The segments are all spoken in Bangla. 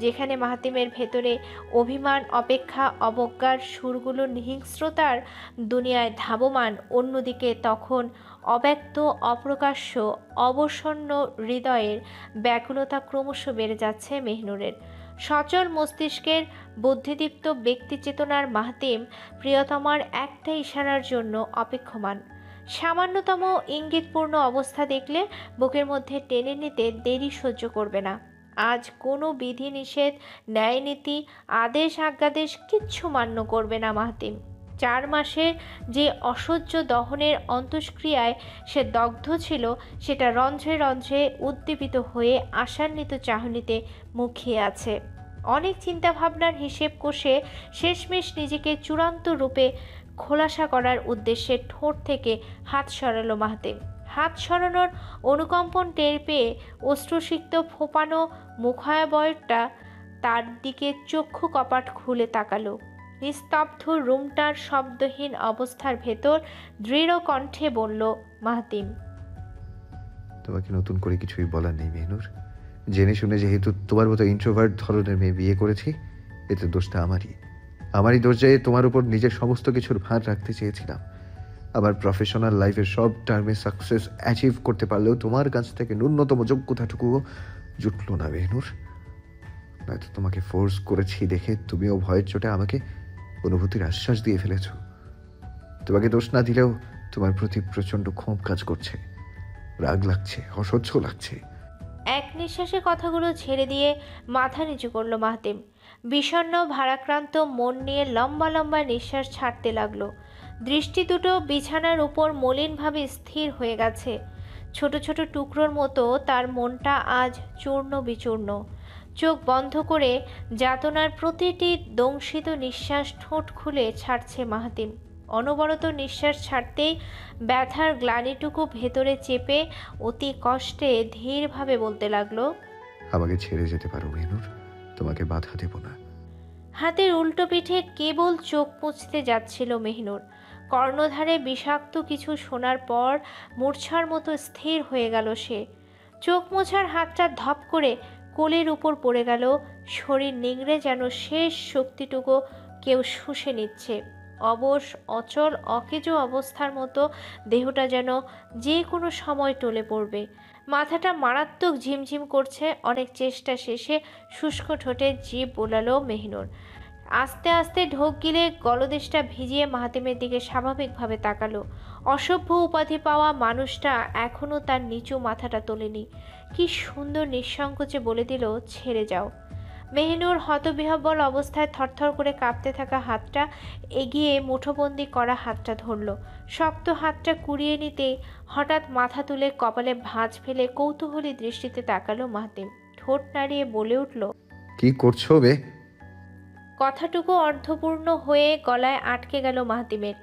যেখানে মাহাতিমের ভেতরে অভিমান অপেক্ষা অবজ্ঞার সুরগুলো হিংস্রতার দুনিয়ায় ধাবমান, অন্যদিকে তখন অব্যক্ত অপ্রকাশ্য অবসন্ন হৃদয়ের ব্যাকুলতা ক্রমশ বেড়ে যাচ্ছে মেহনুরের। সচল মস্তিষ্কের বুদ্ধিদীপ্ত ব্যক্তিচেতনার মাহাতিম প্রিয়তমার একটা ইশারার জন্য অপেক্ষমান। সামান্যতম ইঙ্গিতপূর্ণ অবস্থা দেখলে বুকের মধ্যে টেনে নিতে দেরি সহ্য করবে না। আজ কোনো বিধিনিষেধ, ন্যায়নীতি, আদেশ আজ্ঞাদেশ কিচ্ছু মান্য করবে না মাহাতিম। 4 মাসের যে অসহ্য দহনের অন্তঃক্রিয়ায় সে দগ্ধ ছিল, সেটা রন্ধ্রে রন্ধ্রে উদ্দীপিত হয়ে আশান্বিত চাহনিতে মুখিয়ে আছে। অনেক চিন্তাভাবনার হিসেব কষে শেষমেশ নিজেকে চূড়ান্ত রূপে খোলাসা করার উদ্দেশ্যে ঠোঁট থেকে হাত সরালো মাহাতিম। হাত সরানোর অনুকম্পন টের পেয়ে অশ্রুসিক্ত ফোপানো মুখাবয়বটা তার দিকে চক্ষু কপাট খুলে তাকালো। নিস্তব্ধ রুমটার শব্দহীন অবস্থার ভেতর দৃঢ় কণ্ঠে বলল মাহাতিম, তোমাকে নতুন করে কিছুই বলার নেই মেহনুর। জেনে শুনে যেহেতু তোমার মতো ইন্ট্রোভার্ট ধরনের মেয়ে বিয়ে করেছি, এতে দোষটা আমারই দোষ যে তোমার উপর নিজের সমস্ত কিছুর ভার রাখতে চেয়েছিলাম। আমার প্রফেশনাল লাইফের সব টার্মে সাকসেস অ্যাচিভ করতে পারলেও তোমার কাছ থেকে ন্যূনতম যোগ্যতাটুকুও জুটল না মেহনুর। নয়তো তোমাকে ফোর্স করেছি দেখে তুমিও ভয়ের চোটে আমাকে অনুভূতির আশ্বাস দিয়ে ফেলেছ। তোমাকে দোষ না দিলেও তোমার প্রতি প্রচণ্ড ক্ষোভ কাজ করছে, রাগ লাগছে, অসহ্য লাগছে। এক নিঃশ্বাসে কথাগুলো ছেড়ে দিয়ে মাথা নিচু করলো মাহাতিম। বিষণ্ণ ভারাক্রান্ত মন নিয়ে লম্বা লম্বা নিঃশ্বাস ছাড়তে লাগলো। দৃষ্টি দুটো বিছানার উপর মলিনভাবে স্থির হয়ে গেছে। ছোট ছোট টুকরোর মতো তার মনটা আজ চূর্ণ বিচূর্ণ। চোখ বন্ধ করে যাতনার প্রতিটি দংশিত নিঃশ্বাস ঠোঁট খুলে ছাড়ছে মাহাতিম। অনবরত নিঃশ্বাস ছাড়তেই ব্যথার গ্লানিটুকু ভেতরে চেপে অতি কষ্টে ধীরভাবে বলতে লাগলো, আমাকে ছেড়ে যেতে পারো মেহনুর, তোমাকে বাধা দেব না। হাতের উল্টো পিঠে কেবল চোখ মুছতে যাচ্ছিল মেহনুর। কর্ণধারে বিষাক্ত কিছু শোনার পর মূর্ছার মতো স্থির হয়ে গেল সে। চোখ মোছার হাতটা ধপ করে কোলের উপর পড়ে গেল। শরীর নিংড়ে যেন শেষ শক্তিটুকু কেউ শুষে নিচ্ছে। অবশ অচল অকেজো অবস্থার মতো দেহটা যেন যে কোনো সময় টলে পড়বে। মাথাটা মারাত্মক ঝিমঝিম করছে। অনেক চেষ্টা শেষে শুষ্ক ঠোঁটে জিভ বোলালো মেহনুর। আস্তে আস্তে ঢোক গিলে গলদেশটা ভিজিয়ে মাহাতিমের দিকে স্বাভাবিকভাবে তাকালো। অসভ্য উপাধি পাওয়া মানুষটা এখনও তার নিচু মাথাটা তোলেনি। কি সুন্দর নিঃসংকোচে বলে দিল, ছেড়ে যাও। মেহনুর হতবিহ্বল অবস্থায় থরথর করে কাঁপতে থাকা হাতটা এগিয়ে মুঠোবন্দি করা হাতটা ধরল। শক্ত হাতটা কুড়িয়ে নিতেই হঠাৎ মাথা তুলে কপালে ভাঁজ ফেলে কৌতূহলী দৃষ্টিতে তাকালো মাহাতিম। ঠোঁট নাড়িয়ে বলে উঠল, কি করছো বে? কথাটুকু অর্ধপূর্ণ হয়ে গলায় আটকে গেল মাহাতিমের।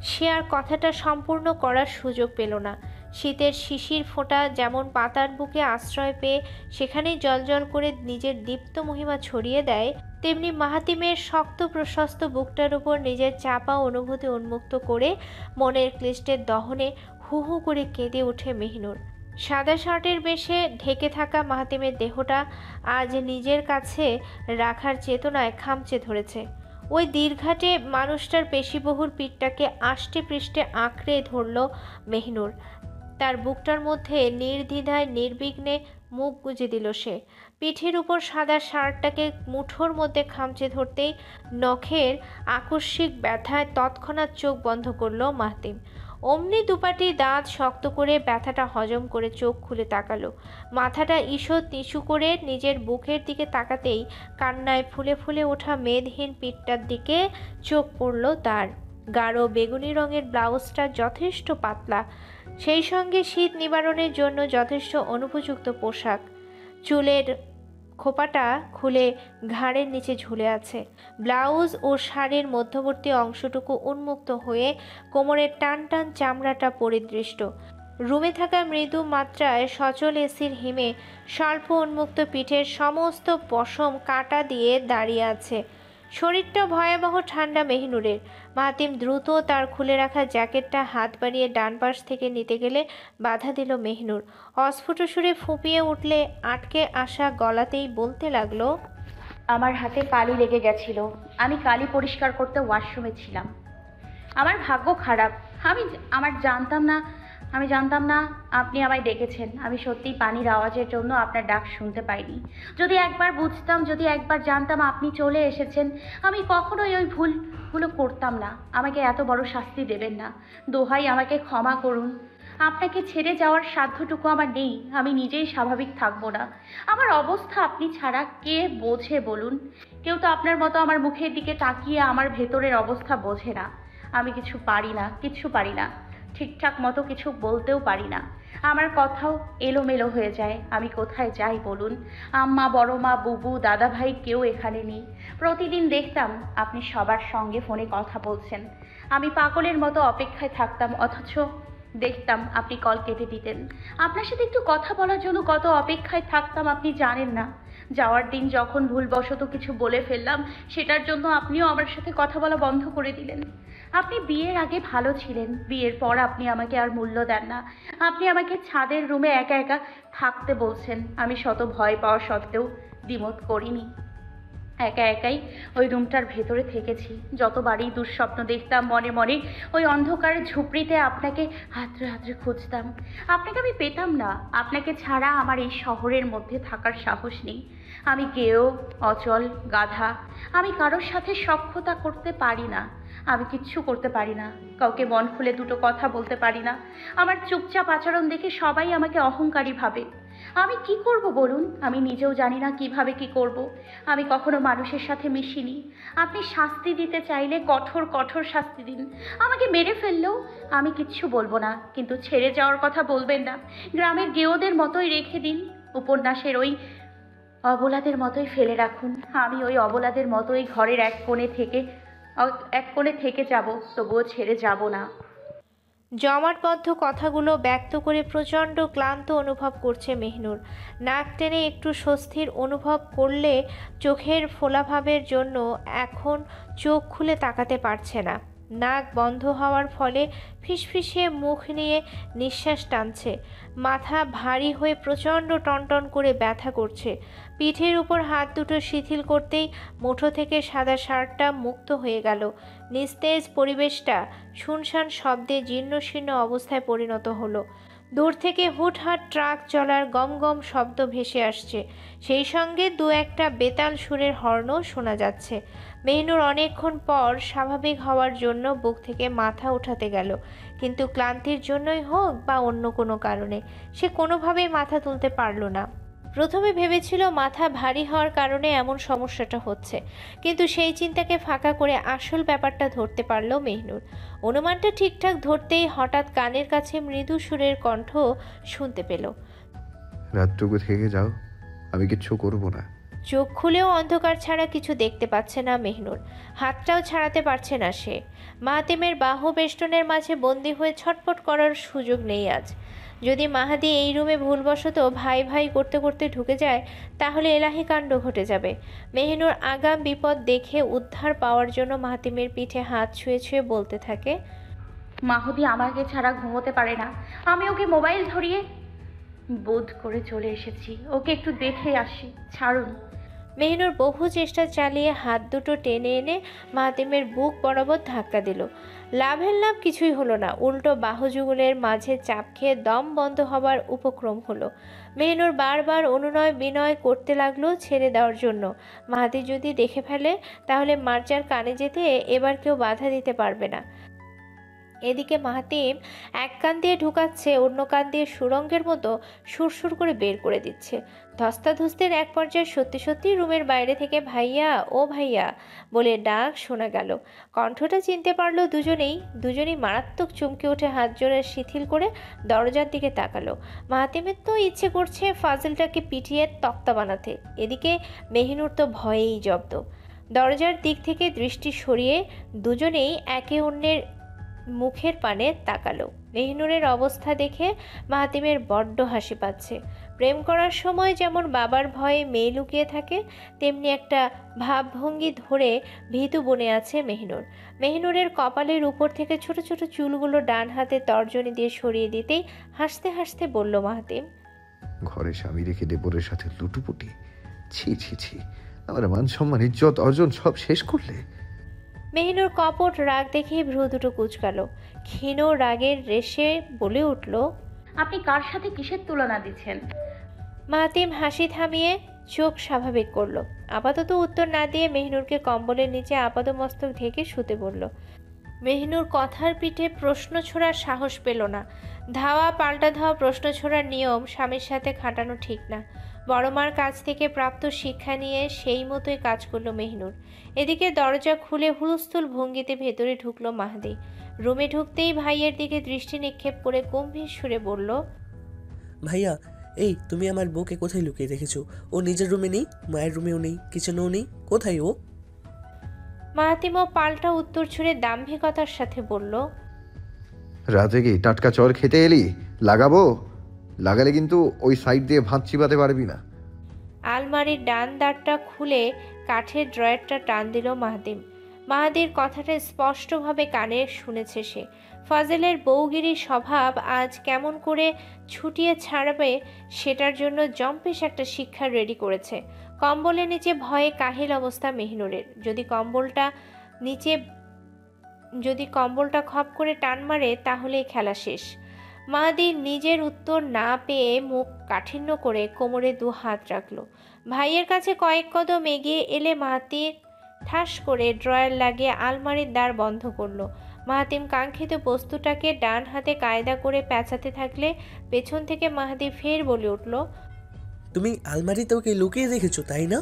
সে আর কথাটা সম্পূর্ণ করার সুযোগ পেল না। শীতের শিশির ফোঁটা যেমন পাতার বুকে আশ্রয় পেয়ে সেখানেই জলজল করে নিজের দীপ্ত মহিমা ছড়িয়ে দেয়, তেমনি মাহাতিমের শক্ত প্রশস্ত বুকটার উপর নিজের চাপা অনুভূতি উন্মুক্ত করে মনের ক্লিষ্টের দহনে হু হু করে কেঁদে ওঠে মেহনুর। সাদা শার্টের বেশে ঢেকে থাকা মাহাতিমের দেহটা আজ নিজের কাছে রাখার চেতনায় খামচে ধরেছে। ওই দীর্ঘাটে মানুষটার পেশিবহুল পিঠটাকে আষ্টে পৃষ্ঠে আঁকড়ে ধরল মেহনুর। তার বুকটার মধ্যে নির্দ্বিধায় নির্বিঘ্নে মুখ গুজে দিল সে। পিঠের উপর সাদা শার্টটাকে মুঠোর মধ্যে খামচে ধরতেই নখের আকস্মিক ব্যথায় তৎক্ষণাৎ চোখ বন্ধ করল মাহাতিম। অমনি দুপাটি দাঁত শক্ত করে ব্যথাটা হজম করে চোখ খুলে তাকালো। মাথাটা ঈষৎ নিচু করে নিজের বুকের দিকে তাকাতেই কান্নায় ফুলে ফুলে ওঠা মেদহীন পিঠটার দিকে চোখ পড়ল তার। গাঢ় বেগুনি রঙের ব্লাউজটা যথেষ্ট পাতলা, সেই সঙ্গে শীত নিবারণের জন্য যথেষ্ট অনুপযুক্ত পোশাক। চুলের খোপাটা খুলে ঘাড়ের নিচে ঝুলে আছে। ব্লাউজ ও শাড়ির মধ্যবর্তী অংশটুকু উন্মুক্ত হয়ে কোমরের টান টান চামড়াটা পরিদৃষ্ট। রুমে থাকা মৃদু মাত্রায় সচল এসির হিমে স্বল্প উন্মুক্ত পিঠের সমস্ত পশম কাঁটা দিয়ে দাঁড়িয়ে আছে। শরীরটা ভয়াবহ ঠান্ডা মেহনুরের। মাহাতিম দ্রুত তার খুলে রাখা জ্যাকেটটা হাত বাড়িয়ে ডান পাশ থেকে নিতে গেলে বাধা দিল মেহনুর। অস্ফুট সুরে ফুঁপিয়ে উঠলে আটকে আসা গলাতেই বলতে লাগলো, আমার হাতে কালি লেগে গেছিল। আমি কালি পরিষ্কার করতে ওয়াশরুমে ছিলাম। আমার ভাগ্য খারাপ। আমি জানতাম না আপনি আমায় ডেকেছেন। আমি সত্যিই পানির আওয়াজের জন্য আপনার ডাক শুনতে পাইনি। যদি একবার বুঝতাম, যদি একবার জানতাম আপনি চলে এসেছেন, আমি কখনোই ওই ভুলগুলো করতাম না। আমাকে এত বড় শাস্তি দেবেন না। দোহাই, আমাকে ক্ষমা করুন। আপনাকে ছেড়ে যাওয়ার সাধ্যটুকু আমার নেই। আমি নিজেই স্বাভাবিক থাকবো না। আমার অবস্থা আপনি ছাড়া কে বোঝে বলুন? কেউ তো আপনার মতো আমার মুখের দিকে তাকিয়ে আমার ভেতরের অবস্থা বোঝে না। আমি কিচ্ছু পারি না। ঠিকঠাক মতো কিছু বলতেও পারি না। আমার কথাও এলোমেলো হয়ে যায়। আমি কোথায় যাই বলুন? আম্মা, বড় মা, বুবু, দাদা ভাই কেউ এখানে নেই। প্রতিদিন দেখতাম আপনি সবার সঙ্গে ফোনে কথা বলছেন। আমি পাগলের মতো অপেক্ষায় থাকতাম, অথচ দেখতাম আপনি কল কেটে দিতেন। আপনার সাথে একটু কথা বলার জন্য কত অপেক্ষায় থাকতাম আপনি জানেন না। যাওয়ার দিন যখন ভুলবশত কিছু বলে ফেললাম, সেটার জন্য আপনিও আমার সাথে কথা বলা বন্ধ করে দিলেন। আপনি বিয়ের আগে ভালো ছিলেন, বিয়ের পর আপনি আমাকে আর মূল্য দেন না। আপনি আমাকে ছাদের রুমে একা একা থাকতে বলছেন। আমি শত ভয় পাওয়া সত্ত্বেও দ্বিমত করিনি। একা একাই ওই রুমটার ভেতরে থেকেছি। যতবারই দুঃস্বপ্ন দেখতাম, মনে মনে ওই অন্ধকারের ঝুপড়িতে আপনাকে হাতড়ে হাতড়ে খুঁজতাম। আপনাকে আমি পেতাম না। আপনাকে ছাড়া আমার এই শহরের মধ্যে থাকার সাহস নেই। আমি গেয়েও অচল, গাধা। আমি কারোর সাথে সখ্যতা করতে পারি না। আমি কিচ্ছু করতে পারি না। কাউকে মন খুলে দুটো কথা বলতে পারি না। আমার চুপচাপ আচরণ দেখে সবাই আমাকে অহংকারী ভাবে। আমি কি করব বলুন? আমি নিজেও জানি না কিভাবে কি করব। আমি কখনো মানুষের সাথে মিশিনি। আপনি শাস্তি দিতে চাইলে কঠোর কঠোর শাস্তি দিন। আমাকে মেরে ফেললেও আমি কিচ্ছু বলবো না, কিন্তু ছেড়ে যাওয়ার কথা বলবেন না। গ্রামের গেঁয়োদের মতোই রেখে দিন। উপন্যাসের ওই অবলাদের মতোই ফেলে রাখুন। আমি ওই অবলাদের মতোই ঘরের এক কোণে থেকে যাব, তবুও ছেড়ে যাব না। জমাটবদ্ধ কথাগুলো ব্যক্ত করে প্রচণ্ড ক্লান্ত অনুভব করছে মেহনুর। নাক টেনে একটু স্বস্তির অনুভব করলে চোখের ফোলাভাবের জন্য এখন চোখ খুলে তাকাতে পারছে না। নাক বন্ধ হওয়ার ফলে ফিসফিসিয়ে মুখ নিয়ে নিঃশ্বাস টানছে। মাথা ভারী হয়ে প্রচণ্ড টনটন করে ব্যথা করছে। পিঠের উপর হাত দুটো শিথিল করতেই মুঠো থেকে সাদা শার্টটা মুক্ত হয়ে গেল। নিস্তেজ পরিবেশটা শুনশান শব্দে জীর্ণশীর্ণ অবস্থায় পরিণত হলো। দূর থেকে হুটহাট ট্রাক চলার গম গম শব্দ ভেসে আসছে। সেই সঙ্গে দু একটা বেতাল সুরের হর্নও শোনা যাচ্ছে। মেহনুর অনেকক্ষণ পর স্বাভাবিক হওয়ার জন্য বুক থেকে মাথা উঠাতে গেল, কিন্তু ক্লান্তির জন্যই হোক বা অন্য কোনো কারণে সে কোনোভাবেই মাথা তুলতে পারল না। প্রথমে ভেবেছিল মাথা ভারী হওয়ার কারণে এমন সমস্যাটা হচ্ছে, কিন্তু সেই চিন্তাকে ফাঁকা করে আসল ব্যাপারটা ধরতে পারল মেহনুর। অনুমানটা ঠিকঠাক ধরতেই হঠাৎ কানের কাছে মৃদু সুরের কণ্ঠ শুনতে পেল। রাতটুকু থেকে যাও, আমি কিচ্ছু করব না। চোখ খুলেও অন্ধকার ছাড়া কিছু দেখতে পাচ্ছে না মেহনুর। হাতটাও ছাড়াতে পারছে না সে। মাহাতিমের বাহু বেষ্টনের মাঝে বন্দী হয়ে ছটফট করার সুযোগ নেই আজ। যদি মাহাদি এই রুমে ভুলবশত ভাই ভাই করতে করতে ঢুকে যায়, তাহলে এলাহি কাণ্ড ঘটে যাবে। মেহনুর আগাম বিপদ দেখে উদ্ধার পাওয়ার জন্য মাহাতিমের পিঠে হাত ছুঁয়ে ছুঁয়ে বলতে থাকে, মাহুদি আমাকে ছাড়া ঘুমোতে পারে না। আমি ওকে মোবাইল ধরিয়ে বোধ করে চলে এসেছি। ওকে একটু দেখে আসি, ছাড়ুন। মেহনুর বহু চেষ্টা চালিয়ে হাত দুটো টেনে এনে মাহাতিমের বুক বরাবর ধাক্কা দিল। লাভের লাভ কিছুই হলো না, উল্টো বাহুযুগলের মাঝে চাপ খেয়ে দম বন্ধ হবার উপক্রম হলো। মেহনুর বারবার অনুনয় বিনয় করতে লাগলো ছেড়ে দেওয়ার জন্য। মাহাতি যদি দেখে ফেলে, তাহলে মার্জার কানে যেতে এবার কেউ বাধা দিতে পারবে না। এদিকে মাহাতিম এক কান দিয়ে ঢুকাচ্ছে, অন্য কান দিয়ে সুরঙ্গের মতো সুরসুর করে বের করে দিচ্ছে। ধস্তাধস্তির এক পর্যায়ে সত্যি সত্যি রুমের বাইরে থেকে ভাইয়া, ও ভাইয়া বলে ডাক শোনা গেল। কণ্ঠটা চিনতে পারলো দুজনেই মারাত্মক চমকে উঠে হাত জোড়া শিথিল করে দরজার দিকে তাকালো। মাহাতিমের তো ইচ্ছে করছে ফাজিলটাকে পিটিয়ে তক্তা বানাতে। এদিকে মেহিনুর তো ভয়েই জব্দ। দরজার দিক থেকে দৃষ্টি সরিয়ে দুজনেই একে অন্যের মুখের পানে তাকালো। মেহনুরের অবস্থা দেখে মাহাতিমের বড্ড হাসি পাচ্ছে। প্রেম করার সময় যেমন বাবার ভয়ে মেয়ে লুকিয়ে থাকে, তেমনি একটা ভাবভঙ্গি ধরে ভীতু বনে আছে মেহনুরের কপালের উপর থেকে ছোট ছোট চুলগুলো ডান হাতে তর্জনী দিয়ে সরিয়ে দিতেই হাসতে হাসতে বলল মাহাতিম, ঘরে স্বামী রেখে দেবরের সাথে লুটুপুটি, ছি ছি ছি, আমার মান সম্মান ইজ্জত অর্জন সব শেষ করলে। মেহিনুর কপট রাগ দেখে ভ্রু দুটো কুঁচকাল। ক্ষীণ রাগের রেশে বলে উঠল, আপনি কার সাথে কিসের তুলনা দিচ্ছেন? মাহাতিম হাসি থামিয়ে চোখ স্বাভাবিক করল। আপাতত উত্তর না দিয়ে মেহিনুরকে কম্বলের নিচে আপাদমস্তক ঢেকে শুতে বলল। মেহিনুর কথার পিঠে প্রশ্ন ছোড়ার সাহস পেল না। ধাওয়া পাল্টা ধাওয়া প্রশ্ন ছোড়ার নিয়ম স্বামীর সাথে খাটানো ঠিক না। বড় মার কাছ থেকে প্রাপ্ত শিক্ষা নিয়ে সেই মতোই কাজ করলো মেহিনুর। এদিকে দরজা খুলে হুলস্থুল ভঙ্গিতে ভেতরে ঢুকলো মাহাদি। রুমে ঢুকতেই ভাইয়ের দিকে দৃষ্টি নিক্ষেপ করে গম্ভীর সুরে বলল, ভাইয়া, এই তুমি আমার বউকে কোথায় লুকিয়ে রেখেছো? ও নিজের রুমে নেই, মায়ের রুমেও নেই, কিচেনেও নেই, কোথায় ও? মাহাতিমও পাল্টা উত্তর ছুড়ে দাম্ভিকতার সাথে বলল, রাতে কি টাটকা চর খেতে এলি? লাগাবো? লাগালে কিন্তু ওই সাইড দিয়ে ভাত চিবাতে পারবি না। আলমারির ডান দাঁড়টা খুলে কাঠের ড্রয়ারটা টান দিল মাহাতিম। মাহাদির কথাটা স্পষ্টভাবে কানে শুনেছে সে। ফাজেলের বউগিরি স্বভাব আজ কেমন করে ছুটিয়ে ছাড়বে সেটার জন্য জম্পেশ একটা শিক্ষা রেডি করেছে। কম্বলের নিচে ভয়ে কাহিল অবস্থা মেহিনুরের। যদি কম্বলটা খপ করে টান মারে তাহলেই খেলা শেষ। মাহাদি নিজের উত্তর না পেয়ে মুখ কাঠিন্য করে কোমরে দু হাত রাখল। ভাইয়ের কাছে কয়েক কদম এগিয়ে এলে মাহাতি ঠাস করে ড্রয়ার লাগিয়ে আলমারির দ্বার বন্ধ করলো। মাহাতিম কাঙ্ক্ষিত বস্তুটাকে ডান হাতে কায়দা করে পেঁচাতে থাকলে পেছন থেকে মাহাদি ফের বলে উঠল, তুমি আলমারিতে ওকে লুকিয়ে রেখেছো, তাই না?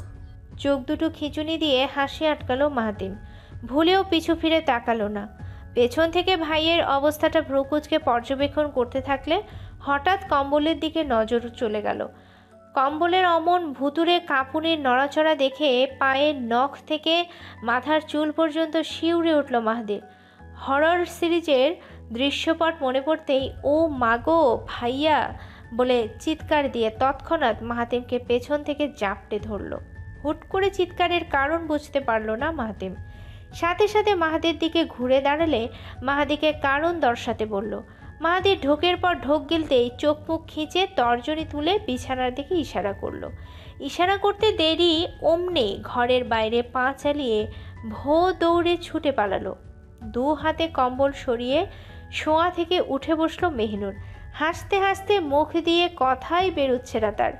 চোখ দুটো খিঁচুনি দিয়ে হাসি আটকালো মাহাতিম। ভুলেও পিছু ফিরে তাকালো না। পেছন থেকে ভাইয়ের অবস্থাটা ভ্রুকুচকে পর্যবেক্ষণ করতে থাকলে হঠাৎ কম্বলের দিকে নজর চলে গেল। কম্বলের অমন ভুতুরে কাঁপুনির নড়াচড়া দেখে পায়ের নখ থেকে মাথার চুল পর্যন্ত শিউরে উঠল মাহাদির। হরর সিরিজের দৃশ্যপট মনে পড়তেই ও মাগো ভাইয়া বলে চিৎকার দিয়ে তৎক্ষণাৎ মাহাতিমকে পেছন থেকে জাপটে ধরল। হুট করে চিৎকারের কারণ বুঝতে পারল না মাহাতিম। সাথে সাথে মাহাদির দিকে ঘুরে দাঁড়ালে মাহাদিকে কারণ দর্শাতে বলল। মাহাদি ঢোকের পর ঢোক গিলতেই চোখ মুখ খিঁচে তর্জনী তুলে বিছানার দিকে ইশারা করলো। ইশারা করতে দেরি অমনি ঘরের বাইরে পা চালিয়ে ভো দৌড়ে ছুটে পালালো। দু হাতে কম্বল সরিয়ে শোয়া থেকে উঠে বসলো মেহিনুর। হাসতে হাসতে মুখ দিয়ে কথাই বেরোচ্ছে না তার।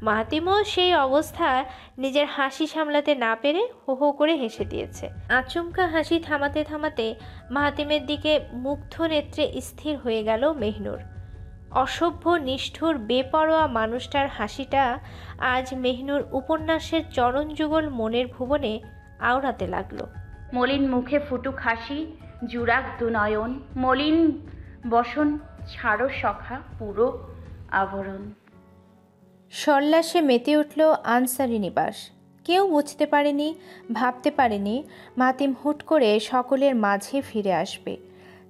মাহাতিমও সেই অবস্থায় নিজের হাসি সামলাতে না পেরে হো হো করে হেসে দিয়েছে। আচমকা হাসি থামাতে থামাতে মাহাতিমের দিকে মুগ্ধ নেত্রে স্থির হয়ে গেল মেহিনুর। অসভ্য নিষ্ঠুর বেপরোয়া মানুষটার হাসিটা আজ মেহিনুর উপন্যাসের চরণযুগল মনের ভুবনে আওড়াতে লাগলো। মলিন মুখে ফুটুক হাসি, জুরাক দুনয়ন, মলিন বসন ছাড়ো সখা পুরো আবরণ। সল্লাসে মেতে উঠল আনসারি নিবাস। কেউ বুঝতে পারেনি, ভাবতে পারেনি মাতিম হুট করে সকলের মাঝে ফিরে আসবে।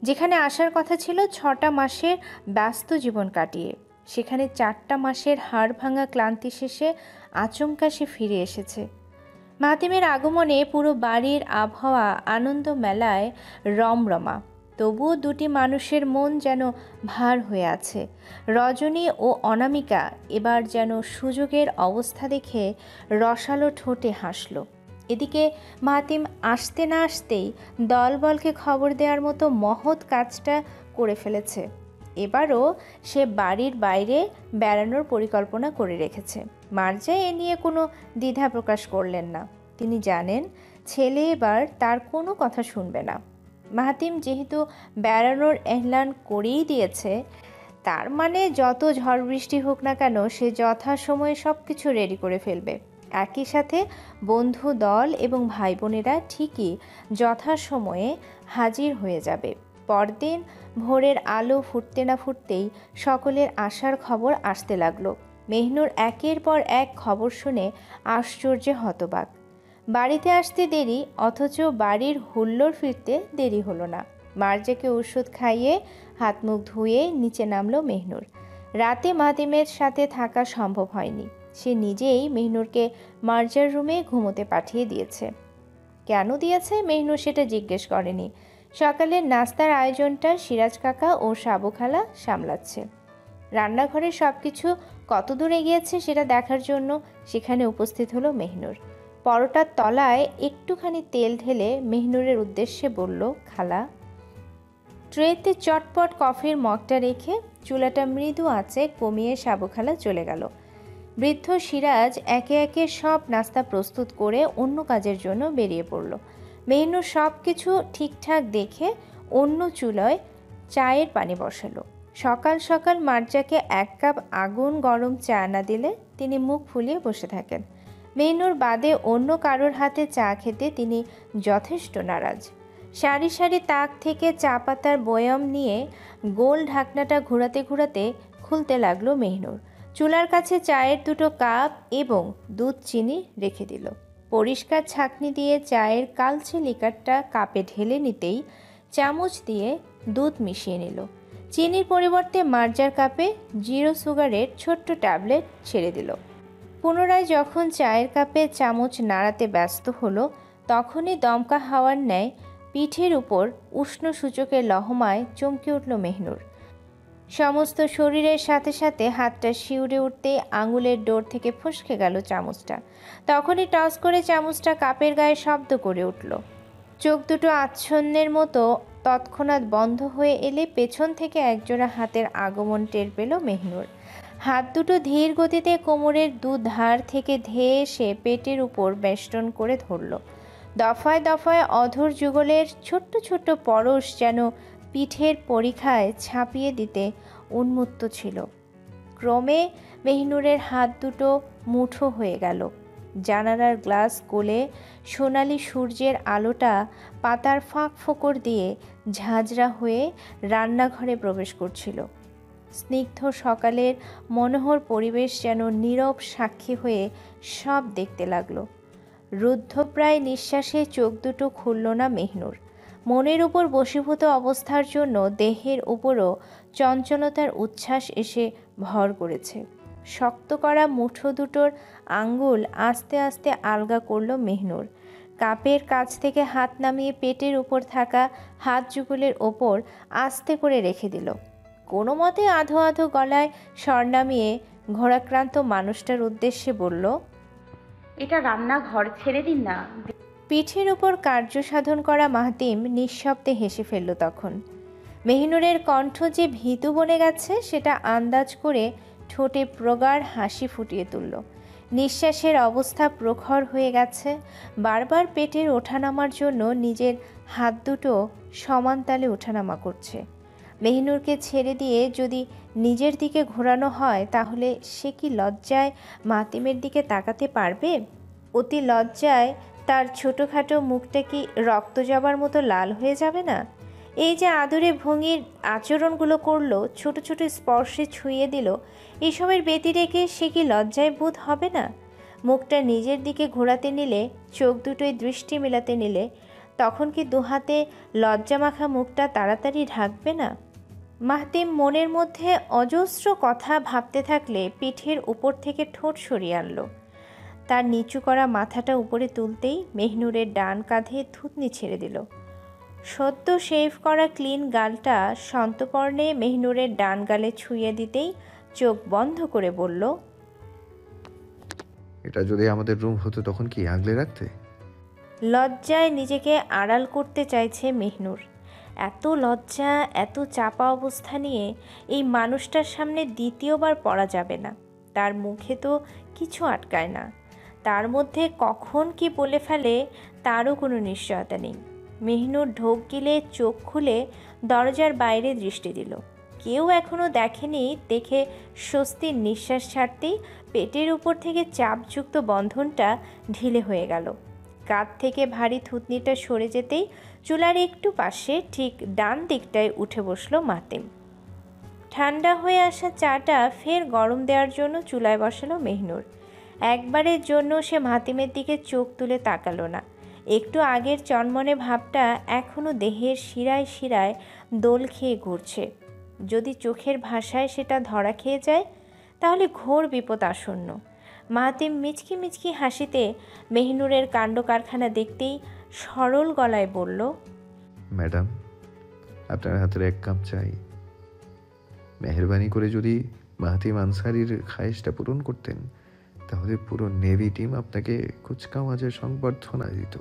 যেখানে আসার কথা ছিল 6টা মাসের ব্যস্ত জীবন কাটিয়ে, সেখানে 4টা মাসের হাড় ভাঙা ক্লান্তি শেষে আচমকা সে ফিরে এসেছে। মাতিমের আগমনে পুরো বাড়ির আবহাওয়া আনন্দ মেলায় রমরমা। তবুও দুটি মানুষের মন যেন ভার হয়ে আছে। রজনী ও অনামিকা এবার যেন সুযোগের অবস্থা দেখে রসালো ঠোঁটে হাসল। এদিকে মাতিম আসতে না আসতেই দলবলকে খবর দেওয়ার মতো মহৎ কাজটা করে ফেলেছে। এবারও সে বাড়ির বাইরে বেড়ানোর পরিকল্পনা করে রেখেছে। মার্জা এ নিয়ে কোনো দ্বিধা প্রকাশ করলেন না। তিনি জানেন ছেলে এবার তার কোনো কথা শুনবে না। মাহাতিম যেহেতু বেড়ানোর এহলান করেই দিয়েছে, তার মানে যত ঝড় বৃষ্টি হোক না কেন সে যথাসময়ে সব কিছু রেডি করে ফেলবে। একই সাথে বন্ধু দল এবং ভাই বোনেরা ঠিকই যথাসময়ে হাজির হয়ে যাবে। পরদিন ভোরের আলো ফুটতে না ফুটতেই সকলের আসার খবর আসতে লাগলো। মেহনুর একের পর এক খবর শুনে আশ্চর্যে হতবাক। বাড়িতে আসতে দেরি, অথচ বাড়ির হুল্লোড় ফিরতে দেরি হলো না। মার্জাকে ওষুধ খাইয়ে হাত মুখ ধুয়ে নিচে নামলো মেহনুর। রাতে মাতিমের সাথে থাকা সম্ভব হয়নি। সে নিজেই মেহনুরকে মার্জার রুমে ঘুমোতে পাঠিয়ে দিয়েছে। কেন দিয়েছে মেহনুর সেটা জিজ্ঞেস করেনি। সকালের নাস্তার আয়োজনটা সিরাজ কাকা ও সাবু খালা সামলাচ্ছে। রান্নাঘরে সব কিছু কত দূর এগিয়েছে সেটা দেখার জন্য সেখানে উপস্থিত হলো মেহনুর। পরোটার তলায় একটুখানি তেল ঢেলে মেহনুরের উদ্দেশ্যে বলল, খালা। ট্রেতে চটপট কফির মগটা রেখে চুলাটা মৃদু আঁচে কমিয়ে সাবু খালা চলে গেল। বৃদ্ধ সিরাজ একে একে সব নাস্তা প্রস্তুত করে অন্য কাজের জন্য বেরিয়ে পড়ল। মেহনুর সব কিছু ঠিকঠাক দেখে অন্য চুলায় চায়ের পানি বসালো। সকাল সকাল মার্জাকে 1 কাপ আগুন গরম চা না দিলে তিনি মুখ ফুলিয়ে বসে থাকেন। মেহনুর বাদে অন্য কারোর হাতে চা খেতে তিনি যথেষ্ট নারাজ। সারি সারি তাক থেকে চা পাতার বয়াম নিয়ে গোল ঢাকনাটা ঘোরাতে ঘোরাতে খুলতে লাগলো মেহনুর। চুলার কাছে চায়ের 2 কাপ এবং দুধ চিনি রেখে দিল। পরিষ্কার ছাঁকনি দিয়ে চায়ের কালচে লিকারটা কাপে ঢেলে নিতেই চামচ দিয়ে দুধ মিশিয়ে নিল। চিনির পরিবর্তে মার্জার কাপে 0 সুগারের ছোট্ট ট্যাবলেট ছেড়ে দিল। পুনরায় যখন চায়ের কাপে চামচ নাড়াতে ব্যস্ত হলো, তখনই দমকা হাওয়ার ন্যায় পিঠের উপর উষ্ণ সূচকের লহমায় চমকে উঠল মেহনুর। সমস্ত শরীরের সাথে সাথে হাতটা শিউরে উঠতে আঙুলের ডোর থেকে ফসকে গেল চামচটা। তখনই টস করে চামচটা কাপের গায়ে শব্দ করে উঠল। চোখ দুটো আচ্ছন্নের মতো তৎক্ষণাৎ বন্ধ হয়ে এলে পেছন থেকে একজোড়া হাতের আগমন টের পেল মেহনুর। হাত দুটো ধীর গতিতে কোমরের ধার থেকে ধেয়ে এসে পেটের উপর বেষ্টন করে ধরল। দফায় দফায় অধর যুগলের ছোট্ট ছোট্ট পরশ যেন পিঠের পরিখায় ছাপিয়ে দিতে উন্মুক্ত ছিল। ক্রমে মেহনুরের হাত দুটো মুঠো হয়ে গেল। জানালার গ্লাস গলে সোনালি সূর্যের আলোটা পাতার ফাঁক ফোকর দিয়ে ঝাঁঝরা হয়ে রান্নাঘরে প্রবেশ করছিল। স্নিগ্ধ সকালের মনোহর পরিবেশ যেন নীরব সাক্ষী হয়ে সব দেখতে লাগলো। রুদ্ধপ্রায় নিঃশ্বাসে চোখ দুটো খুলল না মেহনুর। মনের উপর বশীভূত অবস্থার জন্য দেহের উপরও চঞ্চলতার উচ্ছ্বাস এসে ভর করেছে। শক্ত করা মুঠো দুটোর আঙ্গুল আস্তে আস্তে আলগা করল মেহনুর। কাপের কাছ থেকে হাত নামিয়ে পেটের উপর থাকা হাত যুগলের ওপর আস্তে করে রেখে দিল। কোনো মতে আধো আধো গলায় স্বর নামিয়ে ঘোরাক্রান্ত মানুষটার উদ্দেশ্যে বলল, এটা রান্নাঘর, ছেড়ে দিন না। পিঠের উপর কার্য সাধন করা মাহাতিম নিঃশব্দে হেসে ফেলল তখন। মেহনুরের কণ্ঠ যে ভীতু বনে গেছে সেটা আন্দাজ করে ঠোঁটে প্রগাঢ় হাসি ফুটিয়ে তুলল। নিঃশ্বাসের অবস্থা প্রখর হয়ে গেছে। বারবার পেটের ওঠানামার জন্য নিজের হাত দুটো সমান তালে ওঠানামা করছে। মেহনুরকে ছেড়ে দিয়ে যদি নিজের দিকে ঘোরানো হয় তাহলে সে কি লজ্জায় মাতিমের দিকে তাকাতে পারবে? অতি লজ্জায় তার ছোটোখাটো মুখটা কি রক্ত যাবার মতো লাল হয়ে যাবে না? এই যে আদরে ভঙ্গির আচরণগুলো করলো, ছোট ছোট স্পর্শে ছুঁয়ে দিল, এইসবের ব্যতি রেখে সে কি লজ্জায় বোধ হবে না? মুখটা নিজের দিকে ঘোরাতে নিলে, চোখ দুটোয় দৃষ্টি মেলাতে নিলে, তখন কি দুহাতে লজ্জামাখা মুখটা তাড়াতাড়ি ঢাকবে না? মাহতিম মনের মধ্যে অজস্র কথা ভাবতে থাকলে পিঠের উপর থেকে ঠোঁট সরিয়ে আনলো। তার নিচু করা মাথাটা উপরে তুলতেই মেহনুরের ডান কাঁধে থুতনি ছেড়ে দিল। সদ্য শেভ করা ক্লিন গালটা সন্তপর্ণে মেহনুরের ডান গালে ছুঁয়ে দিতেই চোখ বন্ধ করে বলল, এটা যদি আমাদের রুম হতো তখন কি আগলে রাখতে? লজ্জায় নিজেকে আড়াল করতে চাইছে মেহনুর। এত লজ্জা, এত চাপা অবস্থা নিয়ে এই মানুষটার সামনে দ্বিতীয়বার পড়া যাবে না। তার মুখে তো কিছু আটকায় না। তার মধ্যে কখন কি বলে ফেলে তারও কোনো নিশ্চয়তা নেই। মেহনুর ঢোক গিলে চোখ খুলে দরজার বাইরে দৃষ্টি দিল। কেউ এখনও দেখেনি দেখে স্বস্তির নিঃশ্বাস ছাড়তেই পেটের উপর থেকে চাপযুক্ত বন্ধনটা ঢিলে হয়ে গেল। কাঁধ থেকে ভারী থুতনিটা সরে যেতেই চুলার একটু পাশে ঠিক ডান দিকটায় উঠে বসলো মাতিম। ঠান্ডা হয়ে আসা চাটা ফের গরম দেওয়ার জন্য চুলায় বসালো মেহনুর। একবারের জন্য সে মাতিমের দিকে চোখ তুলে তাকালো না। একটু আগের চনমনে ভাবটা এখনও দেহের শিরায় শিরায় দোল খেয়ে ঘুরছে। যদি চোখের ভাষায় সেটা ধরা খেয়ে যায় তাহলে ঘোর বিপদ আসন্ন। মাহাতিম মিচকি মিচকি হাসিতে মেহনুরের কাণ্ড কারখানা দেখতেই সরল গলায় বলল, ম্যাডাম, আপনার হাতের 1 কাপ চাই। মেহরবানি করে যদি মাহাতিম আনসারির খায়েশটা পূরণ করতেন তাহলে পুরো নেভি টিম আপনাকে কুচকাওয়াজের সংবর্ধনা দিত।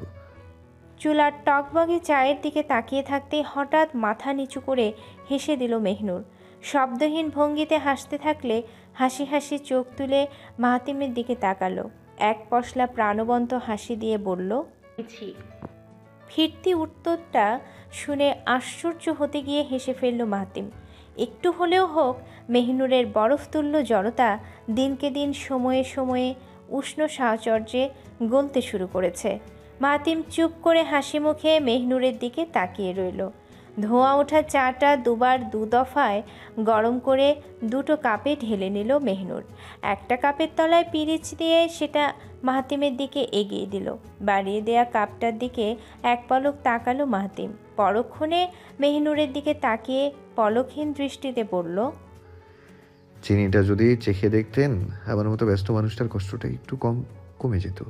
চুলার টকবগে চায়ের দিকে তাকিয়ে থাকতেই হঠাৎ মাথা নিচু করে হেসে দিল মেহনুর। শব্দহীন ভঙ্গিতে হাসতে থাকলে হাসি হাসি চোখ তুলে মাহাতিমের দিকে তাকালো। এক পশলা প্রাণবন্ত হাসি দিয়ে বলল, ছি। ফিরতি উত্তরটা শুনে আশ্চর্য হতে গিয়ে হেসে ফেলল মাহাতিম। একটু হলেও হোক মেহনুরের বরফতুল্য জড়তা দিনকে দিন সময়ে সময়ে উষ্ণ সাহচর্যে গলতে শুরু করেছে। মাহাতিম চুপ করে হাসি মুখে মেহনুরের দিকে তাকিয়ে রইল। ধোঁয়া ওঠা চাটা দুবার দু দফায় গরম করে দুটো কাপে ঢেলে নিল মেহনুর। একটা কাপের তলায় পিরিচ দিয়ে সেটা মাহাতিমের দিকে এগিয়ে দিল। বাড়িয়ে দেয়া কাপটার দিকে এক পলক তাকালো মাহাতিম। পরক্ষণে মেহনুরের দিকে তাকিয়ে পলকহীন দৃষ্টিতে বলল, চিনিটা যদি চেখে দেখতেন, আমার মতো ব্যস্ত মানুষটার কষ্টটা একটু কমে যেত।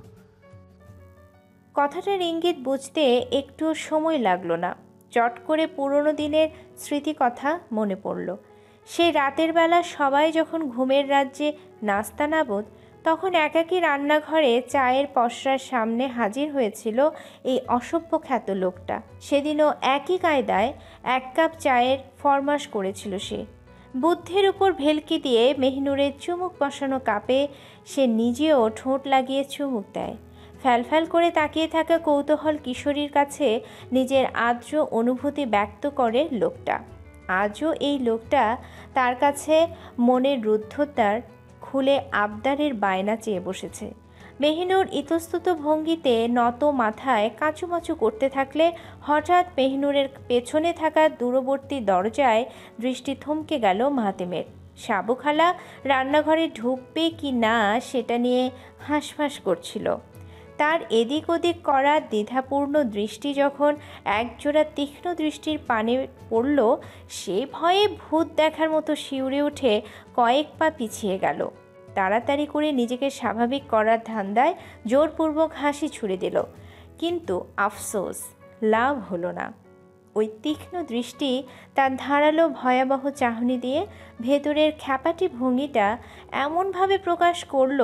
কথাটার ইঙ্গিত বুঝতে একটু সময় লাগলো না। চট করে পুরনো দিনের স্মৃতি কথা মনে পড়ল। সেই রাতের বেলা সবাই যখন ঘুমের রাজ্যে নাস্তানাবোধ, তখন একাকী রান্নাঘরে চায়ের পসরার সামনে হাজির হয়েছিল এই অসভ্য খ্যাত লোকটা। সেদিনও একই কায়দায় এক কাপ চায়ের ফরমাশ করেছিল সে। বুদ্ধির উপর ভেলকি দিয়ে মেহনুরের চুমুক বসানো কাপে সে নিজেও ঠোঁট লাগিয়ে চুমুক দেয়। ফ্যালফ্যাল করে তাকিয়ে থাকা কৌতূহল কিশোরীর কাছে নিজের আর্দ্র অনুভূতি ব্যক্ত করে লোকটা। আজও এই লোকটা তার কাছে মনের রুদ্ধদ্বার খুলে আবদারের বায়না চেয়ে বসেছে। মেহনুর ইতস্তত ভঙ্গিতে নত মাথায় কাঁচুমাচু করতে থাকলে হঠাৎ মেহনুরের পেছনে থাকা দূরবর্তী দরজায় দৃষ্টি থমকে গেল মাহাতিমের। সাবু খালা রান্নাঘরে ঢুকবে কি না সেটা নিয়ে হাঁসফাঁস করছিল। তার এদিক ওদিক করা দ্বিধাপূর্ণ দৃষ্টি যখন একজোড়া তীক্ষ্ণ দৃষ্টির পানে পড়ল, সে ভয়ে ভূত দেখার মতো শিউরে উঠে কয়েক পা পিছিয়ে গেল। তাড়াতাড়ি করে নিজেকে স্বাভাবিক করার ধান্দায় জোরপূর্বক হাসি ছুড়ে দিল, কিন্তু আফসোস, লাভ হলো না। ওই তীক্ষ্ণ দৃষ্টি তার ধারালো ভয়াবহ চাহনি দিয়ে ভেতরের খ্যাপাটি ভঙ্গিটা এমনভাবে প্রকাশ করল,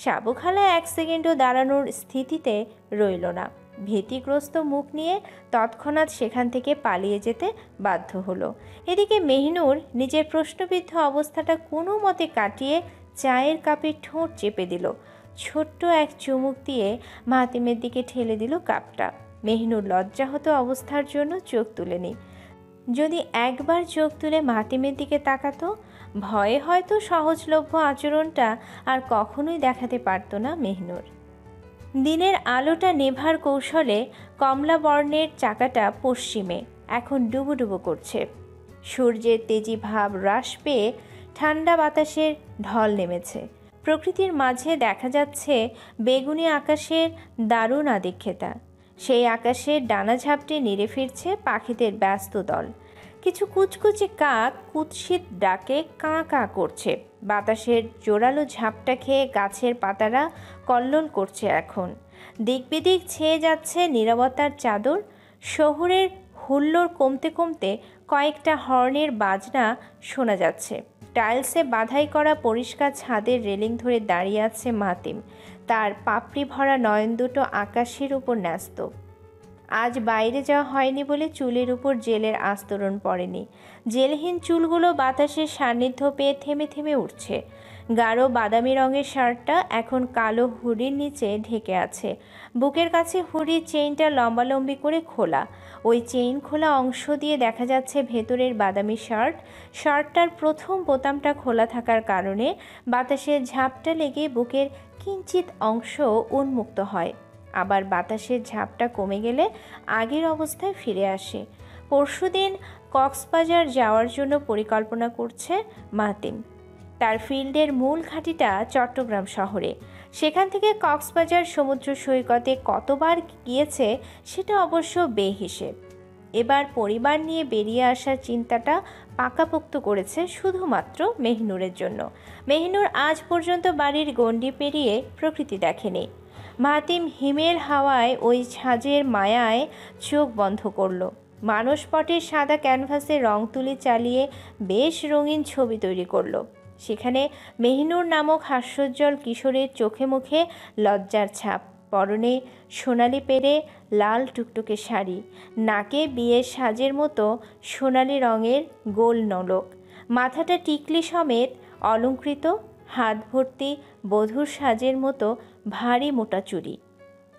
সাবুখালা এক সেকেন্ডও দাঁড়ানোর স্থিতিতে রইল না। ভীতিগ্রস্ত মুখ নিয়ে তৎক্ষণাৎ সেখান থেকে পালিয়ে যেতে বাধ্য হলো। এদিকে মেহনুর নিজের প্রশ্নবিদ্ধ অবস্থাটা কোনো মতে কাটিয়ে চায়ের কাপে ঠোঁট চেপে দিল। ছোট্ট এক চুমুক দিয়ে মাহাতিমের দিকে ঠেলে দিল কাপটা। মেহনুর লজ্জাহত অবস্থার জন্য চোখ তুলেনি। যদি একবার চোখ তুলে মাহাতিমের দিকে তাকাতো, ভয়ে হয়তো সহজলভ্য আচরণটা আর কখনোই দেখাতে পারত না মেহনুর। দিনের আলোটা নেভার কৌশলে কমলা বর্ণের চাকাটা পশ্চিমে এখন ডুবুডুবু করছে। সূর্যের তেজি ভাব হ্রাস পেয়ে ঠান্ডা বাতাসের ঢল নেমেছে। প্রকৃতির মাঝে দেখা যাচ্ছে বেগুনি আকাশের দারুণ আদিক্ষেতা। সেই আকাশের ডানা ঝাপটে নেড়ে ফিরছে পাখিদের ব্যস্ত দল। কিছু কুচকুচে কাক কুৎসিত ডাকে কাঁ কাঁ করছে। বাতাসের জোরালো ঝাপটা খেয়ে গাছের পাতারা কল্লোল করছে এখন। দিক বিদিক ছেয়ে যাচ্ছে নীরবতার চাদর। শহরের হুল্লোড় কমতে কমতে কয়েকটা হর্নের বাজনা শোনা যাচ্ছে। টাইলসে বাধাই করা পরিষ্কার ছাদের রেলিং ধরে দাঁড়িয়ে আছে মাহাতিম। তার পাপড়ি ভরা নয়ন দুটো আকাশের উপর ন্যস্ত। আজ বাইরে যাওয়া হয়নি বলে চুলের উপর জেলের আস্তরণ পড়েনি। জেলহীন চুলগুলো বাতাসের সান্নিধ্য পেয়ে থেমে থেমে উঠছে। গাঢ় বাদামি রঙের শার্টটা এখন কালো হুডির নিচে ঢেকে আছে। বুকের কাছে হুডির চেইনটা লম্বালম্বি করে খোলা। ওই চেইন খোলা অংশ দিয়ে দেখা যাচ্ছে ভেতরের বাদামি শার্টটার প্রথম বোতামটা খোলা থাকার কারণে বাতাসের ঝাপটা লেগে বুকের কিঞ্চিত অংশ উন্মুক্ত হয়। আবার বাতাসের ঝাপটা কমে গেলে আগের অবস্থায় ফিরে আসে। পরশুদিন কক্সবাজার যাওয়ার জন্য পরিকল্পনা করছে মাহাতিম। তার ফিল্ডের মূল ঘাঁটিটা চট্টগ্রাম শহরে। সেখান থেকে কক্সবাজার সমুদ্র সৈকতে কতবার গিয়েছে সেটা অবশ্য বেহিসেব। এবার পরিবার নিয়ে বেরিয়ে আসার চিন্তাটা পাকাপোক্ত করেছে শুধুমাত্র মেহনুরের জন্য। মেহনুর আজ পর্যন্ত বাড়ির গণ্ডি পেরিয়ে প্রকৃতি দেখেনি। মাহাতিম হিমেল হাওয়ায় ওই ছাজের মায়ায় চোখ বন্ধ করল। মানসপটের সাদা ক্যানভাসে রং তুলি চালিয়ে বেশ রঙিন ছবি তৈরি করল। সেখানে মেহিনুর নামক হাস্যোজ্জ্বল কিশোরের চোখে মুখে লজ্জার ছাপ, পরনে সোনালি পেরে লাল টুকটুকে শাড়ি, নাকে বিয়ের সাজের মতো সোনালি রঙের গোল নলক, মাথাটা টিকলি সমেত অলংকৃত, হাত ভর্তি বধূর সাজের মতো ভারী মোটা চুড়ি।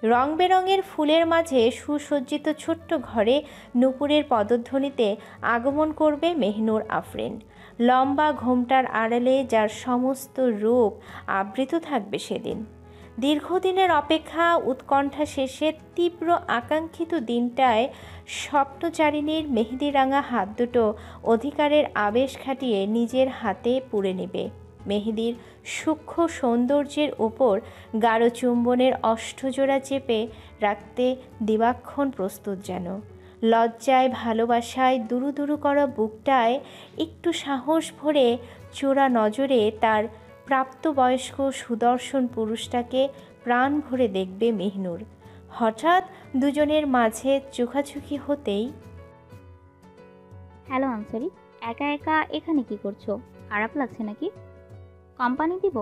রং বেরঙের ফুলের মাঝে সুসজ্জিত ছোট্ট ঘরে নূপুরের পদধ্বনিতে আগমন করবে মেহনুর আফরিন। লম্বা ঘোমটার আড়ালে যার সমস্ত রূপ আবৃত থাকবে সেদিন। দীর্ঘদিনের অপেক্ষা উৎকণ্ঠা শেষে তীব্র আকাঙ্ক্ষিত দিনটায় স্বপ্নচারিণীর মেহেদিরাঙা হাত দুটো অধিকারের আবেশ খাটিয়ে নিজের হাতে পুড়ে নেবে। মেহেদির সূক্ষ্ম সৌন্দর্যের ওপর গাঢ় চুম্বনের অষ্টজোড়া চেপে রাখতে দিবাক্ষণ প্রস্তুত যেন। লজ্জায় ভালোবাসায় দুরু দুরু করা বুকটায় একটু সাহস ভরে চোরা নজরে তার প্রাপ্তবয়স্ক সুদর্শন পুরুষটাকে প্রাণ ভরে দেখবে মেহনুর। হঠাৎ দুজনের মাঝে চোখাচোখি হতেই, হ্যালো আনসারি, একা একা এখানে কি করছো? খারাপ লাগছে নাকি? কোম্পানি দিব?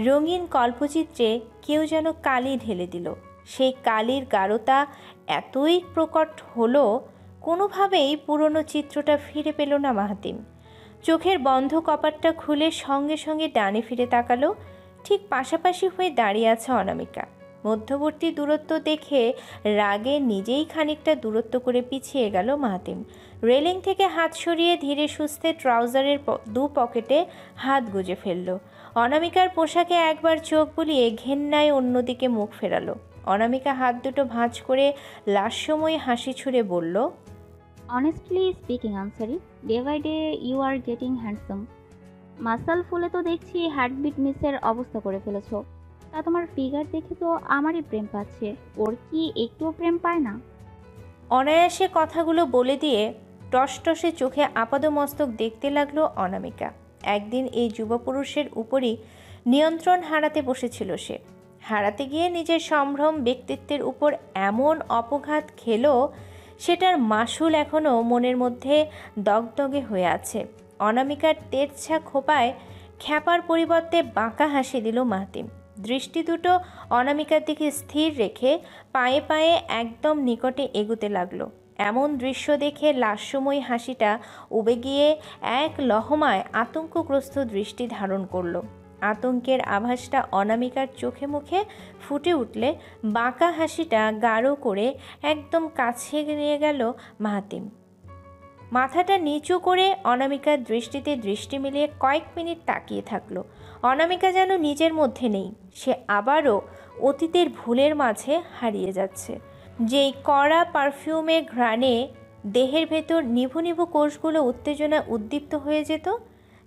রঙিন কল্পচিত্রে কেউ যেন কালি ঢেলে দিল। সেই কালির গাঢ়তা এতই প্রকট হলো, কোনোভাবেই পুরনো চিত্রটা ফিরে পেল না মাহাতিম। চোখের বন্ধ কপাটটা খুলে সঙ্গে সঙ্গে ডানে ফিরে তাকালো। ঠিক পাশাপাশি হয়ে দাঁড়িয়ে আছে অনামিকা। মধ্যবর্তী দূরত্ব দেখে রাগে নিজেই খানিকটা দূরত্ব করে পিছিয়ে গেল মাহাতিম। রেলিং থেকে হাত সরিয়ে ধীরে সুস্থে ট্রাউজারের দু পকেটে হাত গুজে ফেলল। অনামিকার পোশাকে একবার চোখ বুলিয়ে ঘেন্নায় অন্যদিকে মুখ ফেরালো। অনামিকা হাত দুটো ভাঁজ করে লাস্যময়ী হাসি ছুড়ে বলল, honestly speaking Ansari, day by day you are getting handsome. মাসাল ফুলে তো দেখছি হার্টবিট মিসের অবস্থা করে ফেলেছো। তা তোমার ফিগার দেখে তো আমারই প্রেম পাচ্ছে, ওর কি একটুও প্রেম পায় না? অনায়াসে কথাগুলো বলে দিয়ে টসটসে চোখে আপাদমস্তক দেখতে লাগলো অনামিকা। একদিন এই যুবপুরুষের উপরই নিয়ন্ত্রণ হারাতে বসেছিল সে। হারাতে গিয়ে নিজের সম্ভ্রম ব্যক্তিত্বের উপর এমন অপঘাত খেলো, সেটার মাসুল এখনও মনের মধ্যে দগদগে হয়ে আছে। অনামিকার তেরছা খোপায় খ্যাপার পরিবর্তে বাঁকা হাসি দিল মাহাতিম। দৃষ্টি দুটো অনামিকার দিকে স্থির রেখে পায়ে পায়ে একদম নিকটে এগুতে লাগলো। এমন দৃশ্য দেখে লাস্যময়ী হাসিটা উবে গিয়ে এক লহমায় আতঙ্কগ্রস্ত দৃষ্টি ধারণ করলো। আতঙ্কের আভাসটা অনামিকার চোখে মুখে ফুটে উঠলে বাঁকা হাসিটা গাঢ় করে একদম কাছে নিয়ে গেল মাহাতিম। মাথাটা নিচু করে অনামিকার দৃষ্টিতে দৃষ্টি মিলিয়ে কয়েক মিনিট তাকিয়ে থাকলো। অনামিকা যেন নিজের মধ্যে নেই, সে আবারও অতীতের ভুলের মাঝে হারিয়ে যাচ্ছে। যেই কড়া পারফিউমের ঘ্রাণে দেহের ভেতর নিভু নিভু কোষগুলো উত্তেজনা উদ্দীপ্ত হয়ে যেত,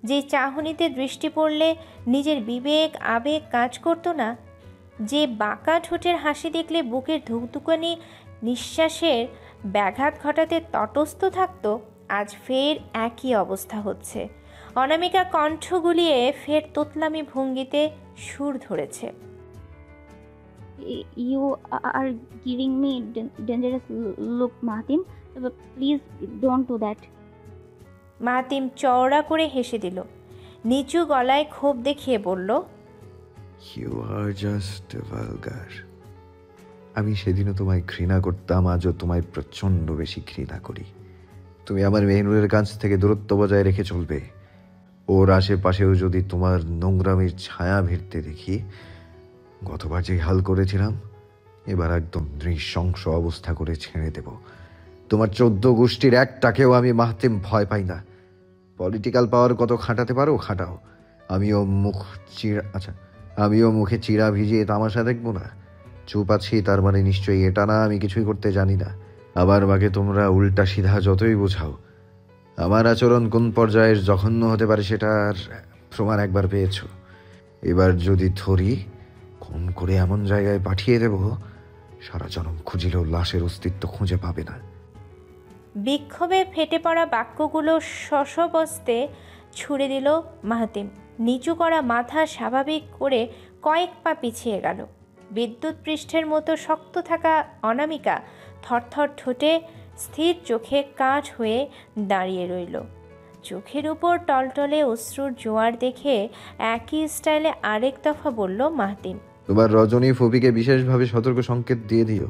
যেই চাহনিতে দৃষ্টি পড়লে নিজের বিবেক আবেগ কাজ করতো না, যে বাঁকা ঠোঁটের হাসি দেখলে বুকের ধুকধুকানি নিঃশ্বাসের ব্যাঘাত ঘটাতে তটস্থ থাকতো, আজ ফের একই অবস্থা হচ্ছে। অনামিকা কণ্ঠ গুলিয়ে ফের তোতলামি ভঙ্গিতে সুর ধরেছে, you are giving me dangerous look Mahatim, please don't do that. Mahatim চওড়া করে হেসে দিল, নিচু গলায় ক্ষোভ দেখিয়ে বলল, ইউ আর জাস্ট ভালগার। আমি সেদিনও তোমায় ঘৃণা করতাম, আজও তোমায় প্রচণ্ড বেশি ঘৃণা করি। তুমি আমার মেহনুরের কাছ থেকে দূরত্ব বজায় রেখে চলবে। ওর আশেপাশেও যদি তোমার নোংরামির ছায়া ভিড়তে দেখি, গতবার যে হাল করেছিলাম, এবার একদম নৃশংস অবস্থা করে ছেড়ে দেব। তোমার 14 গোষ্ঠীর একটাকেও আমি মাহাতিম ভয় পাই না। পলিটিক্যাল পাওয়ার কত খাটাতে পারো খাটাও, আমিও মুখে চিড়া ভিজিয়ে তামাশা দেখবো না? চুপ আছি তার মানে নিশ্চয়ই এটা না আমি কিছুই করতে জানি না। আবার আমাকে তোমরা উল্টা সিধা যতই বোঝাও, আমার আচরণ কোন পর্যায়ের জঘন্য হতে পারে সেটার প্রমাণ একবার পেয়েছ। এবার যদি ধরি, খুন করে এমন জায়গায় পাঠিয়ে দেব, সারা জনম খুঁজিলেও লাশের অস্তিত্ব খুঁজে পাবে না। বিক্ষোভে ফেটে পড়া বাক্যগুলো শশবস্তে ছুড়ে দিল মাহাতিম। নিচু করা মাথা স্বাভাবিক করে কয়েক পা পিছিয়ে গেল। বিদ্যুৎ পৃষ্ঠের মতো শক্ত থাকা অনামিকা থরথর ঠোঁটে স্থির চোখে কাঠ হয়ে দাঁড়িয়ে রইল। চোখের উপর টলটলে অশ্রুর জোয়ার দেখে একই স্টাইলে আরেক দফা বলল মাহতিম। তোমার রজনী ফবিকে বিশেষভাবে সতর্ক সংকেত দিয়ে দিও,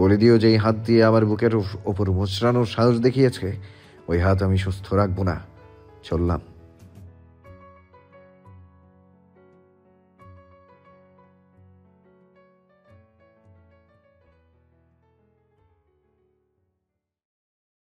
বলে দিও যে এই হাত দিয়ে আমার বুকের ওপর মোচড়ানোর সাহস দেখিয়েছে, ওই হাত আমি সুস্থ রাখবো না। চললাম।